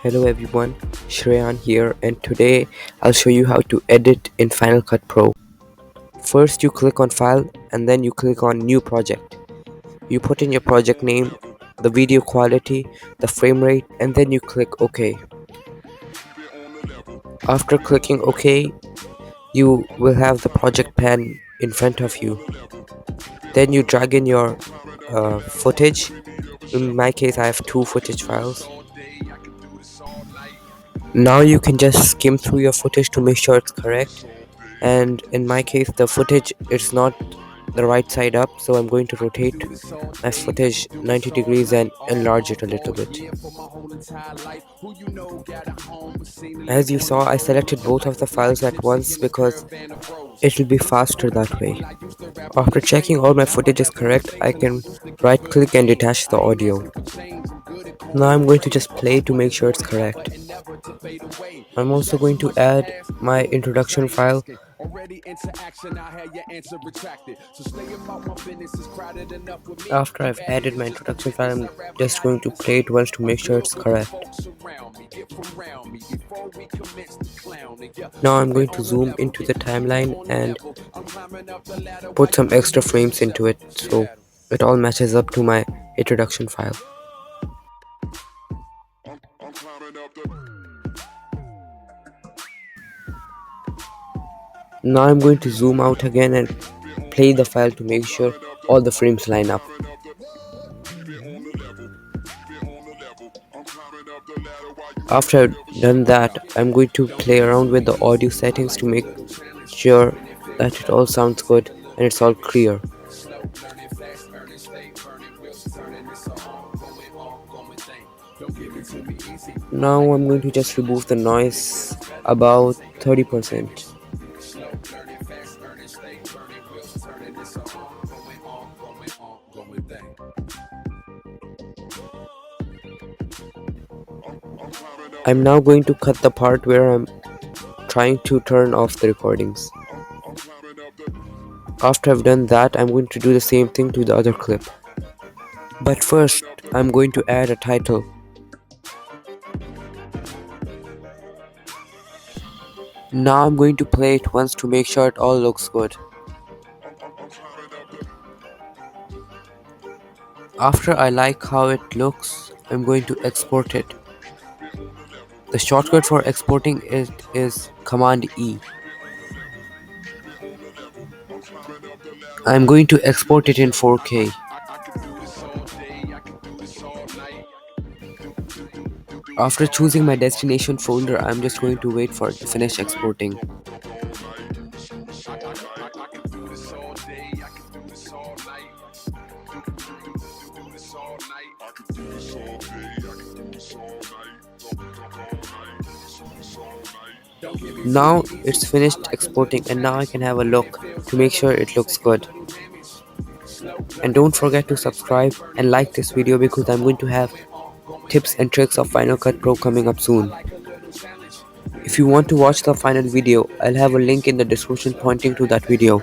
Hello everyone, Shreyaan here, and today I'll show you how to edit in Final Cut Pro. First you click on File and then you click on New Project. You put in your project name, the video quality, the frame rate, and then you click OK. After clicking OK, you will have the project pan in front of you. Then you drag in your footage. In my case, I have two footage files. Now you can just skim through your footage to make sure it's correct, and in my case the footage is not the right side up, so I'm going to rotate my footage 90 degrees and enlarge it a little bit. As you saw, I selected both of the files at once because it will be faster that way. After checking all my footage is correct, I can right click and detach the audio. Now I'm going to just play to make sure it's correct. I'm also going to add my introduction file. After I've added my introduction file, I'm just going to play it once to make sure it's correct. Now I'm going to zoom into the timeline and put some extra frames into it so it all matches up to my introduction file. Now I'm going to zoom out again and play the file to make sure all the frames line up. After I've done that, I'm going to play around with the audio settings to make sure that it all sounds good and it's all clear. Now I'm going to just remove the noise about 30%. I'm now going to cut the part where I'm trying to turn off the recordings. After I've done that, I'm going to do the same thing to the other clip. But first, I'm going to add a title. Now I'm going to play it once to make sure it all looks good. After I like how it looks, I'm going to export it. The shortcut for exporting it is Command E. I'm going to export it in 4K. After choosing my destination folder, I'm just going to wait for it to finish exporting. Now it's finished exporting, and now I can have a look to make sure it looks good. And don't forget to subscribe and like this video because I'm going to have tips and tricks of Final Cut Pro coming up soon. If you want to watch the final video, I'll have a link in the description pointing to that video.